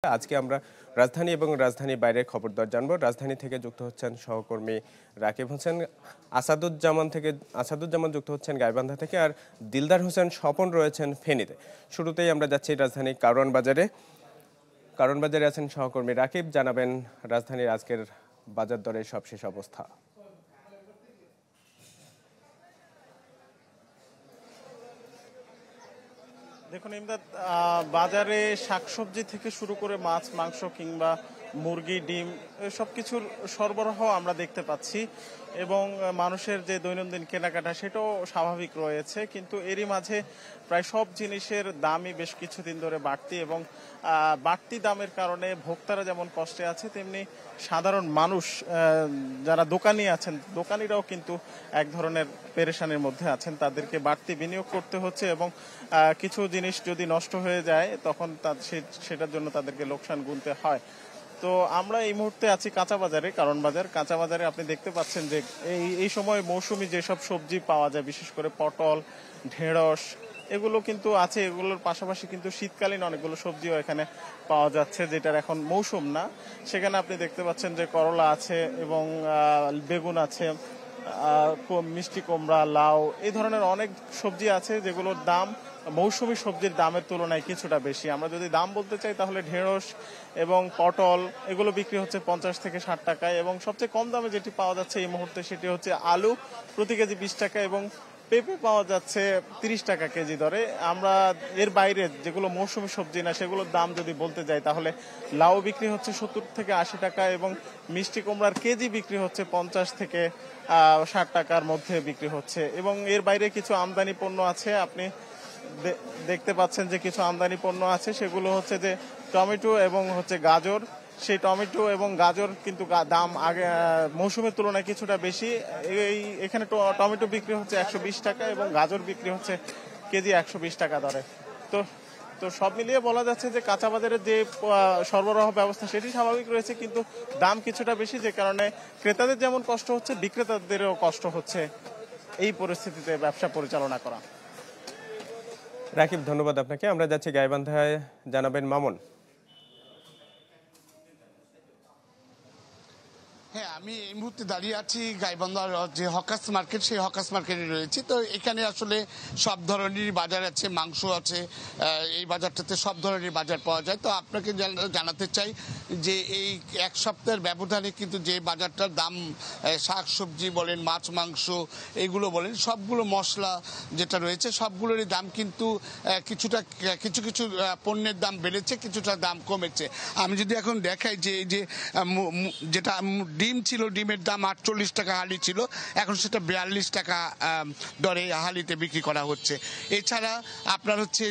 আজকে আমরা রাজধানী এবং রাজধানীর বাইরের খবর দর জানবো। রাজধানী থেকে যুক্ত হচ্ছেন সহকর্মী রাকিব হোসেন, আসাদুজ্জামান যুক্ত হচ্ছেন গাইবান্ধা থেকে, আর দিলদার হোসেন স্বপন রয়েছেন ফেনীতে। শুরুতেই আমরা যাচ্ছি রাজধানী কারওয়ান বাজারে আছেন সহকর্মী রাকিব। জানাবেন রাজধানীর আজকের বাজার দরের সবশেষ অবস্থা। দেখুন ইমদাদ, বাজারে শাকসবজি থেকে শুরু করে মাছ মাংস কিংবা মুরগি ডিম সব কিছুর সরবরাহ আমরা দেখতে পাচ্ছি এবং মানুষের যে দৈনন্দিন কেনাকাটা সেটাও স্বাভাবিক রয়েছে, কিন্তু এরই মাঝে প্রায় সব জিনিসের দামই বেশ কিছুদিন ধরে বাড়তি এবং বাড়তি দামের কারণে ভোক্তারা যেমন কষ্টে আছে তেমনি সাধারণ মানুষ যারা দোকানিরাও কিন্তু এক ধরনের পেরেশানির মধ্যে আছেন। তাদেরকে বাড়তি বিনিয়োগ করতে হচ্ছে এবং কিছু জিনিস যদি নষ্ট হয়ে যায় তখন সেটার জন্য তাদেরকে লোকসান গুনতে হয়। তো আমরা এই মুহূর্তে আছি কাঁচা বাজারে আপনি দেখতে পাচ্ছেন যে এই সময় মৌসুমী যেসব সবজি পাওয়া যায়, বিশেষ করে পটল, ঢেঁড়স এগুলো কিন্তু আছে। এগুলোর পাশাপাশি কিন্তু শীতকালীন অনেকগুলো সবজিও এখানে পাওয়া যাচ্ছে, যেটার এখন মৌসুম না। সেখানে আপনি দেখতে পাচ্ছেন যে করলা আছে এবং বেগুন আছে, মিষ্টি কুমড়া, লাউ, এই ধরনের অনেক সবজি আছে যেগুলোর দাম মৌসুমী সবজির দামের তুলনায় কিছুটা বেশি। আমরা যদি দাম বলতে চাই তাহলে ঢেঁড়স এবং পটল এগুলো বিক্রি হচ্ছে 50 থেকে 60 টাকায় এবং সবচেয়ে কম দামে যেটি পাওয়া যাচ্ছে এই মুহূর্তে সেটি হচ্ছে আলু, প্রতি কেজি 20 টাকা এবং পেঁপে পাওয়া যাচ্ছে 30 টাকা কেজি দরে। আমরা এর বাইরে যেগুলো মৌসুমী সবজি না সেগুলোর দাম যদি বলতে যাই তাহলে লাউ বিক্রি হচ্ছে 70 থেকে 80 টাকা এবং মিষ্টি কুমড়ার কেজি বিক্রি হচ্ছে 50 থেকে 60 টাকার মধ্যে বিক্রি হচ্ছে। এবং এর বাইরে কিছু আমদানি পণ্য আছে, আপনি দেখতে পাচ্ছেন যে কিছু আমদানি পণ্য আছে, সেগুলো হচ্ছে যে টমেটো এবং হচ্ছে গাজর। সেই টমেটো এবং গাজর কিন্তু দাম আগে মৌসুমের তুলনায় কিছুটা বেশি। এখানে টমেটো বিক্রি হচ্ছে 120 টাকা এবং গাজর বিক্রি হচ্ছে কেজি 120 টাকা দরে। তো সব মিলিয়ে বলা যাচ্ছে যে কাঁচা বাজারের যে সরবরাহ ব্যবস্থা সেটি স্বাভাবিক রয়েছে, কিন্তু দাম কিছুটা বেশি, যে কারণে ক্রেতাদের যেমন কষ্ট হচ্ছে বিক্রেতাদেরও কষ্ট হচ্ছে এই পরিস্থিতিতে ব্যবসা পরিচালনা করা। রাকিব, ধন্যবাদ আপনাকে। আমরা যাচ্ছি গাইবান্ধায়, জানাবেন মামুন। হ্যাঁ, আমি এই মুহূর্তে দাঁড়িয়ে আছি গাইবান্ধার যে হকার্স মার্কেট, সেই হকার্স মার্কেটে রয়েছি। তো এখানে আসলে সব ধরনেরই বাজার আছে, মাংস আছে, এই বাজারটাতে সব ধরনের বাজার পাওয়া যায়। তো আপনাকে জানাতে চাই যে এই এক সপ্তাহের ব্যবধানে কিন্তু যে বাজারটার দাম, শাক সবজি বলেন, মাছ মাংস এগুলো বলেন, সবগুলো মশলা যেটা রয়েছে সবগুলোরই দাম কিন্তু কিছু কিছু পণ্যের দাম বেড়েছে, কিছুটা দাম কমেছে। আমি যদি এখন দেখাই যে এই যে যেটা ডিম ছিল, ডিমের দাম 48 টাকা হালি ছিল, এখন সেটা 42 টাকা দরে হালিতে বিক্রি করা হচ্ছে। এছাড়া আপনার হচ্ছে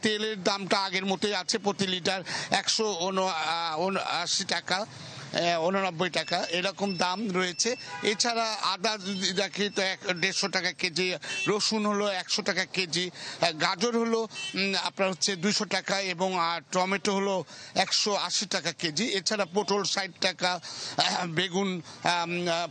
তেলের দামটা আগের মতোই আছে, প্রতি লিটার 179 টাকা, 89 টাকা এরকম দাম রয়েছে। এছাড়া আদা যদি দেখি তো 150 টাকা কেজি, রসুন হলো 100 টাকা কেজি, গাজর হলো আপনার হচ্ছে 200 টাকা এবং টমেটো হলো 180 টাকা কেজি। এছাড়া পটল 60 টাকা, বেগুন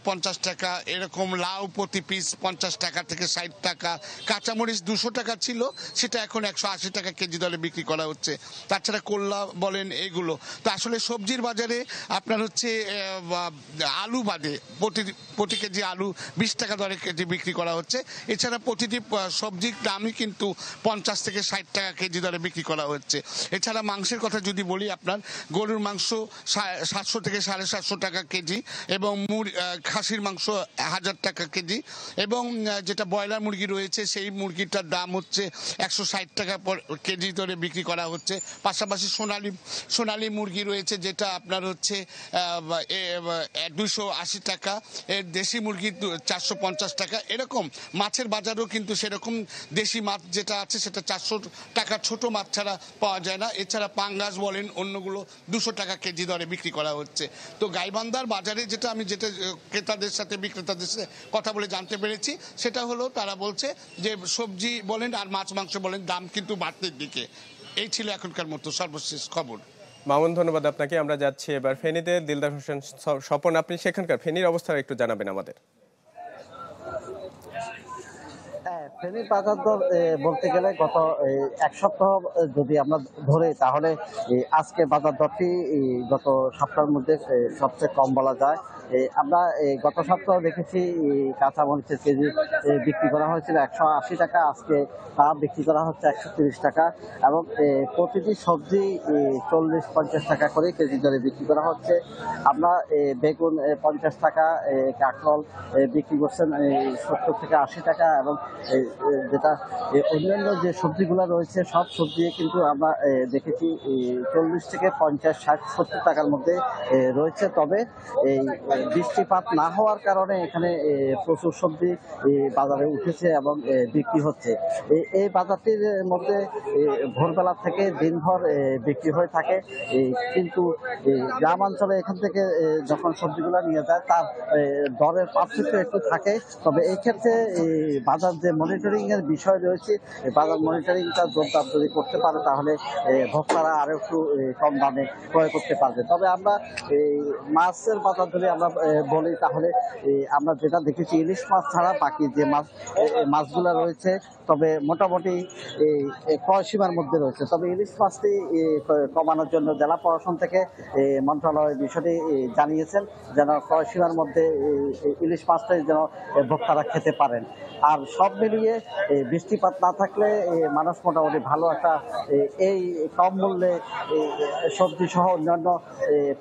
50 টাকা, এরকম লাউ প্রতি পিস 50 টাকা থেকে 60 টাকা, কাঁচামরিচ 200 টাকা ছিল, সেটা এখন 180 টাকা কেজি দরে বিক্রি করা হচ্ছে। তাছাড়া কল্লা বলেন এগুলো। তো আসলে সবজির বাজারে আপনার হচ্ছে আলু বাদে প্রতি কেজি আলু 20 টাকা দরে কেজি বিক্রি করা হচ্ছে। এছাড়া প্রতিটি সবজির দামই কিন্তু 50 থেকে 60 টাকা কেজি দরে বিক্রি করা হচ্ছে। এছাড়া মাংসের কথা যদি বলি, আপনার গরুর মাংস 700 থেকে 750 টাকা কেজি এবং খাসির মাংস 1000 টাকা কেজি এবং যেটা ব্রয়লার মুরগি রয়েছে সেই মুরগিটার দাম হচ্ছে 160 টাকা কেজি দরে বিক্রি করা হচ্ছে। পাশাপাশি সোনালী মুরগি রয়েছে, যেটা আপনার হচ্ছে 280 টাকা, এর দেশি মুরগি 450 টাকা। এরকম মাছের বাজারও কিন্তু সেরকম দেশি মাছ যেটা আছে সেটা 400 টাকা, ছোট মাছ ছাড়া পাওয়া যায় না। এছাড়া পাঙ্গাস বলেন অন্যগুলো 200 টাকা কেজি দরে বিক্রি করা হচ্ছে। তো গাইবান্ধার বাজারে যেটা ক্রেতাদের সাথে বিক্রেতাদের সাথে কথা বলে জানতে পেরেছি, সেটা হলো তারা বলছে যে সবজি বলেন আর মাছ মাংস বলেন দাম কিন্তু বাড়তির দিকে। এই ছিল এখনকার মতো সর্বশেষ খবর। মামুন, ধন্যবাদ আপনাকে। আমরা যাচ্ছি এবার ফেনীতে, দিলদার হোসেন স্বপন, আপনি সেখানকার ফেনীর অবস্থা একটু জানাবেন আমাদের। ফেনীর বাজার দর বলতে গেলে গত এক সপ্তাহ যদি আমরা ধরি, তাহলে আজকে বাজার দরটি গত সপ্তাহের মধ্যে সবচেয়ে কম বলা যায়। আমরা গত সপ্তাহ দেখেছি কাঁচামরিচের কেজি বিক্রি করা হয়েছিল 180 টাকা, আজকে তা বিক্রি করা হচ্ছে 130 টাকা, এবং প্রতিটি সবজি 40-50 টাকা করে কেজি দরে বিক্রি করা হচ্ছে। আমরা বেগুন 50 টাকা, কাঁকরোল বিক্রি করছেন 70 থেকে 80 টাকা, এবং যেটা অন্যান্য যে সবজিগুলো রয়েছে সব সবজি কিন্তু আমরা দেখেছি 40 থেকে 50, 60, 70 টাকার মধ্যে রয়েছে। তবে এই বৃষ্টিপাত না হওয়ার কারণে এখানে প্রচুর সবজি বাজারে উঠেছে এবং বিক্রি হচ্ছে। এই বাজারটির মধ্যে ভোরবেলা থেকে দিনভর বিক্রি হয়ে থাকে, কিন্তু গ্রামাঞ্চলে এখান থেকে যখন সবজিগুলো নিয়ে যায় তার দরের পার্থক্য একটু থাকে। তবে এই ক্ষেত্রে বাজার যে মনিটরিং এর বিষয় রয়েছে, বাজার মনিটরিংটা জোরদার যদি করতে পারে তাহলে ভোক্তারা আরো একটু কম দামে ক্রয় করতে পারবে। তবে আমরা মাছের বাজার যদি আমরা বলি, তাহলে আমরা যেটা দেখেছি ইলিশ মাছ ছাড়া বাকি যে মাছগুলো রয়েছে তবে মোটামুটি ক্রয় সীমার মধ্যে রয়েছে। তবে ইলিশ মাছটি কমানোর জন্য জেলা প্রশাসন থেকে মন্ত্রণালয় বিষয়টি জানিয়েছেন যেন ক্রয় সীমার মধ্যে ইলিশ মাছটাই যেন ভোক্তারা খেতে পারেন। আর সব মিলিয়ে বৃষ্টিপাত না থাকলে মানুষ মোটামুটি ভালো একটা এই কম মূল্যে সবজি সহ অন্যান্য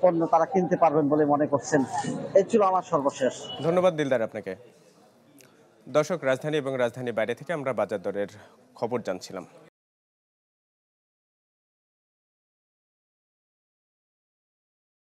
পণ্য তারা কিনতে পারবেন বলে মনে করছেন। এই ছিল আমার সর্বশেষ। ধন্যবাদ দিলদার আপনাকে। দর্শক, রাজধানী এবং রাজধানীর বাইরে থেকে আমরা বাজার দরের খবর জানছিলাম।